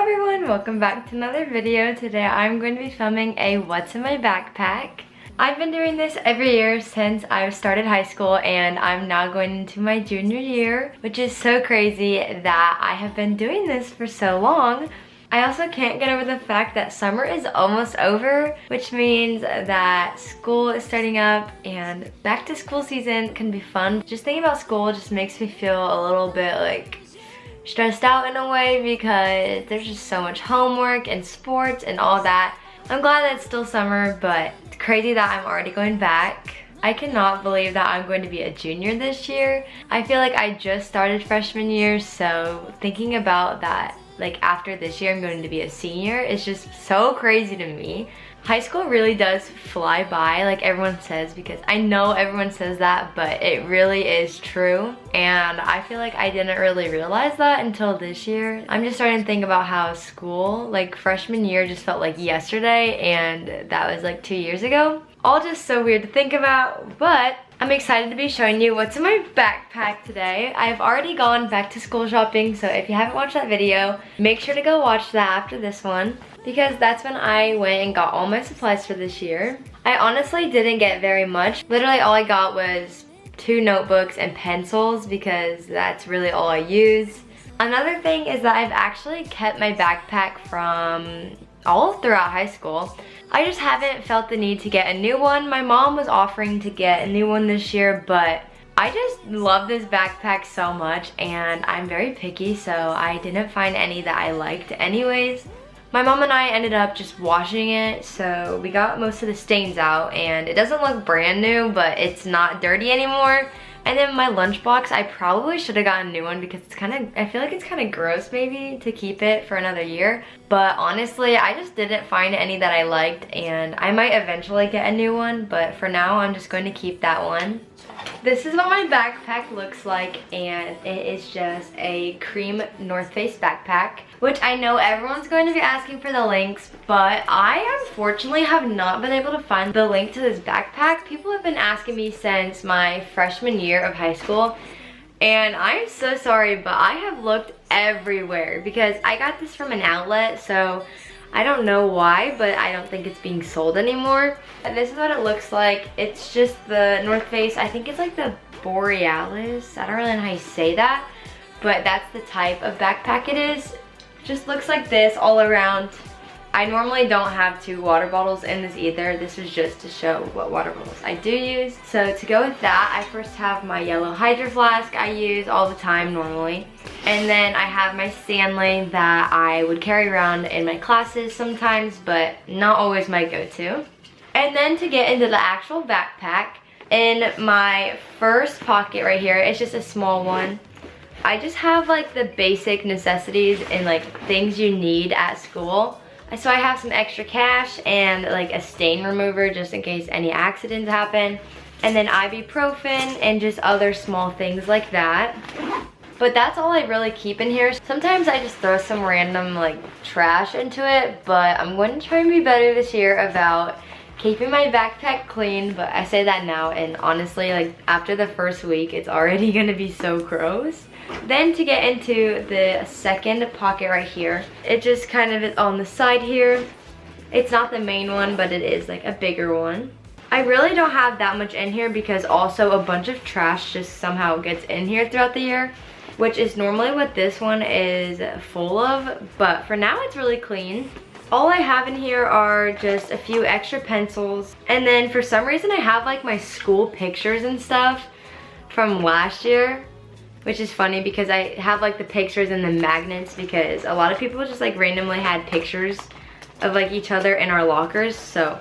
everyone, welcome back to another video. Today I'm going to be filming a what's in my backpack. I've been doing this every year since I've started high school, and I'm now going into my junior year, which is so crazy that I have been doing this for so long. I also can't get over the fact that summer is almost over, which means that school is starting up and back to school season can be fun. Just thinking about school just makes me feel a little bit like stressed out in a way because there's just so much homework and sports and all that. I'm glad that it's still summer, but it's crazy that I'm already going back. I cannot believe that I'm going to be a junior this year. I feel like I just started freshman year, so thinking about that, like after this year I'm going to be a senior, is just so crazy to me. High school really does fly by, like everyone says, because I know everyone says that, but it really is true. And I feel like I didn't really realize that until this year. I'm just starting to think about how school, like freshman year just felt like yesterday, and that was like 2 years ago. All just so weird to think about, but I'm excited to be showing you what's in my backpack today. I've already gone back to school shopping, so if you haven't watched that video, make sure to go watch that after this one, because that's when I went and got all my supplies for this year. I honestly didn't get very much. Literally all I got was 2 notebooks and pencils, because that's really all I use. Another thing is that I've actually kept my backpack from all throughout high school. I just haven't felt the need to get a new one. My mom was offering to get a new one this year, but I just love this backpack so much and I'm very picky, so I didn't find any that I liked anyways. My mom and I ended up just washing it, so we got most of the stains out, and it doesn't look brand new, but it's not dirty anymore. And then my lunchbox, I probably should have gotten a new one because I feel like it's kind of gross maybe to keep it for another year. But honestly, I just didn't find any that I liked, and I might eventually get a new one, but for now I'm just going to keep that one. This is what my backpack looks like, and it is just a cream North Face backpack, which I know everyone's going to be asking for the links, but I unfortunately have not been able to find the link to this backpack. People have been asking me since my freshman year of high school, and I'm so sorry, but I have looked everywhere because I got this from an outlet, so I don't know why, but I don't think it's being sold anymore. And this is what it looks like. It's just the North Face. I think it's like the Borealis. I don't really know how you say that, but that's the type of backpack it is. Just looks like this all around. I normally don't have 2 water bottles in this either. This is just to show what water bottles I do use. So to go with that, I first have my yellow Hydro Flask I use all the time normally. And then I have my Stanley that I would carry around in my classes sometimes, but not always my go-to. And then to get into the actual backpack, in my first pocket right here, it's just a small one. I just have like the basic necessities and like things you need at school. So I have some extra cash and like a stain remover just in case any accidents happen. And then ibuprofen and just other small things like that. But that's all I really keep in here. Sometimes I just throw some random like trash into it, but I'm going to try and be better this year about keeping my backpack clean. But I say that now, and honestly, like after the first week, it's already gonna be so gross. Then to get into the second pocket right here, it just kind of is on the side here. It's not the main one, but it is like a bigger one. I really don't have that much in here because also a bunch of trash just somehow gets in here throughout the year, which is normally what this one is full of, but for now it's really clean. All I have in here are just a few extra pencils, and then for some reason I have like my school pictures and stuff from last year, which is funny because I have like the pictures and the magnets because a lot of people just like randomly had pictures of like each other in our lockers. So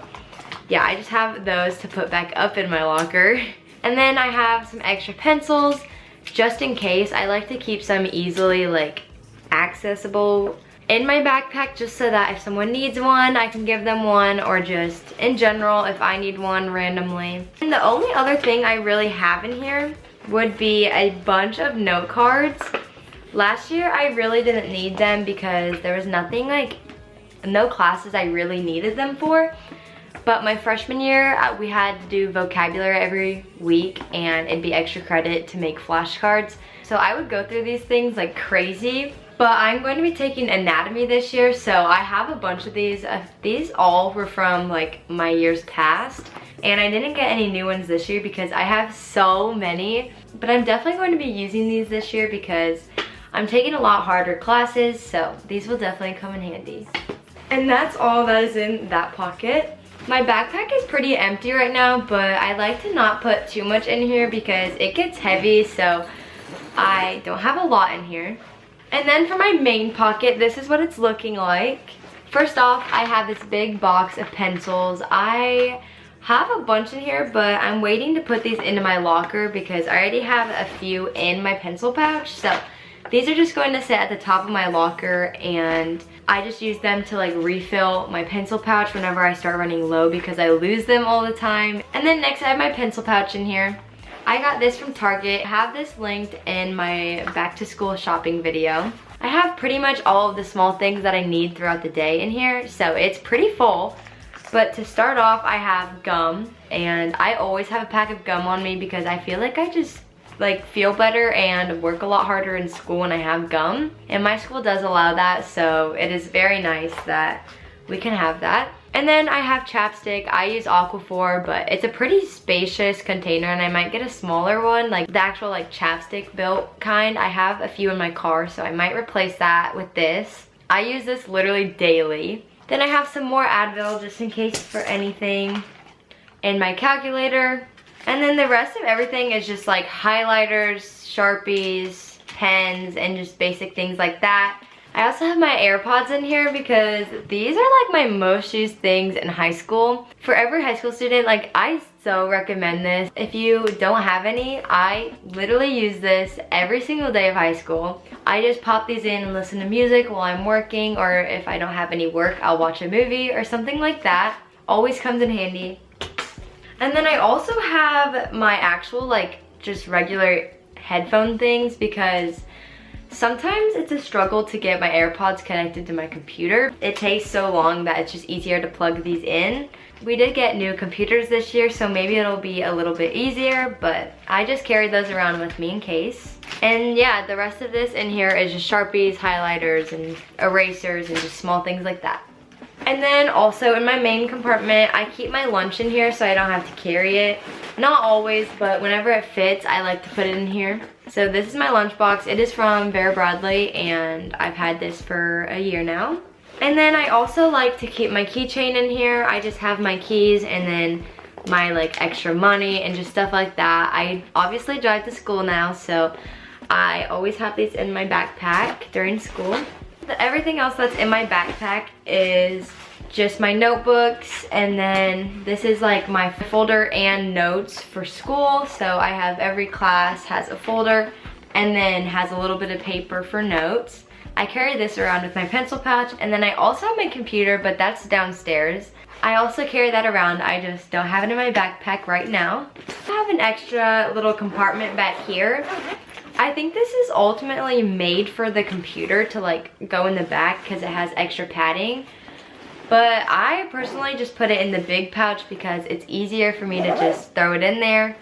yeah, I just have those to put back up in my locker. And then I have some extra pencils just in case. I like to keep some easily like accessible in my backpack just so that if someone needs one, I can give them one, or just in general if I need one randomly. And the only other thing I really have in here would be a bunch of note cards. Last year I really didn't need them because there was nothing like, no classes I really needed them for. But my freshman year, we had to do vocabulary every week, and it'd be extra credit to make flashcards. So I would go through these things like crazy, But I'm going to be taking anatomy this year, so I have a bunch of these. These all were from like my years past, and I didn't get any new ones this year because I have so many. But I'm definitely going to be using these this year because I'm taking a lot harder classes, so these will definitely come in handy. And that's all that is in that pocket. My backpack is pretty empty right now, but I like to not put too much in here because it gets heavy, so I don't have a lot in here. And then for my main pocket, this is what it's looking like. First off, I have this big box of pencils. I have a bunch in here, but I'm waiting to put these into my locker because I already have a few in my pencil pouch. So these are just going to sit at the top of my locker, and I just use them to like refill my pencil pouch whenever I start running low because I lose them all the time. And then next I have my pencil pouch in here. I got this from Target. I have this linked in my back to school shopping video. I have pretty much all of the small things that I need throughout the day in here, so it's pretty full. But to start off, I have gum, and I always have a pack of gum on me because I feel like I just like feel better and work a lot harder in school when I have gum. And my school does allow that, so it is very nice that we can have that. And then I have chapstick. I use Aquaphor, but it's a pretty spacious container, and I might get a smaller one, like the actual like chapstick built kind. I have a few in my car, so I might replace that with this. I use this literally daily. Then I have some more Advil just in case for anything, and my calculator. And then the rest of everything is just like highlighters, Sharpies, pens, and just basic things like that. I also have my AirPods in here because these are like my most used things in high school. For every high school student, like I so recommend this. If you don't have any, I literally use this every single day of high school. I just pop these in and listen to music while I'm working, or if I don't have any work, I'll watch a movie or something like that. Always comes in handy. And then I also have my actual like just regular headphone things because sometimes it's a struggle to get my AirPods connected to my computer. It takes so long that it's just easier to plug these in. We did get new computers this year, so maybe it'll be a little bit easier, but I just carry those around with me in case. And yeah, the rest of this in here is just Sharpies, highlighters, and erasers, and just small things like that. And then also in my main compartment, I keep my lunch in here so I don't have to carry it. Not always, but whenever it fits, I like to put it in here. So this is my lunchbox. It is from Vera Bradley, and I've had this for a year now. And then I also like to keep my keychain in here. I just have my keys and then my like extra money and just stuff like that. I obviously drive to school now, so I always have these in my backpack during school. Everything else that's in my backpack is just my notebooks, and then this is like my folder and notes for school. So I have every class has a folder and then has a little bit of paper for notes. I carry this around with my pencil pouch, and then I also have my computer, but that's downstairs. I also carry that around. I just don't have it in my backpack right now. I have an extra little compartment back here. I think this is ultimately made for the computer to like go in the back because it has extra padding. But I personally just put it in the big pouch because it's easier for me to just throw it in there.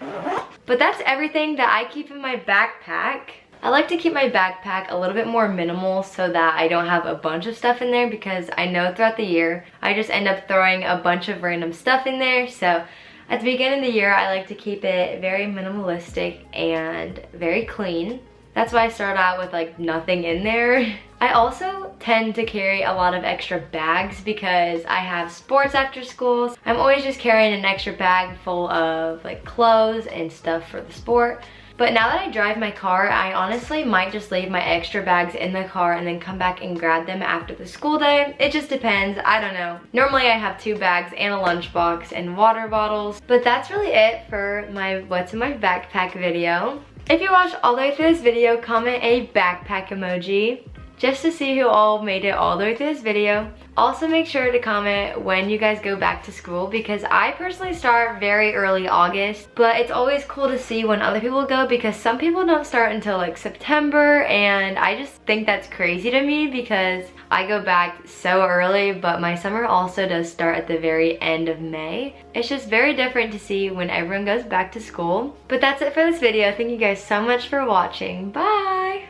But that's everything that I keep in my backpack. I like to keep my backpack a little bit more minimal so that I don't have a bunch of stuff in there, because I know throughout the year I just end up throwing a bunch of random stuff in there. So at the beginning of the year, I like to keep it very minimalistic and very clean. That's why I start out with like nothing in there. I also tend to carry a lot of extra bags because I have sports after school. I'm always just carrying an extra bag full of like clothes and stuff for the sport. But now that I drive my car, I honestly might just leave my extra bags in the car and then come back and grab them after the school day. It just depends, I don't know. Normally I have 2 bags and a lunchbox and water bottles. But that's really it for my what's in my backpack video. If you watched all the way through this video, comment a backpack emoji just to see who all made it all the way through this video. Also make sure to comment when you guys go back to school, because I personally start very early August, but it's always cool to see when other people go because some people don't start until like September, and I just think that's crazy to me because I go back so early, but my summer also does start at the very end of May. It's just very different to see when everyone goes back to school. But that's it for this video. Thank you guys so much for watching. Bye!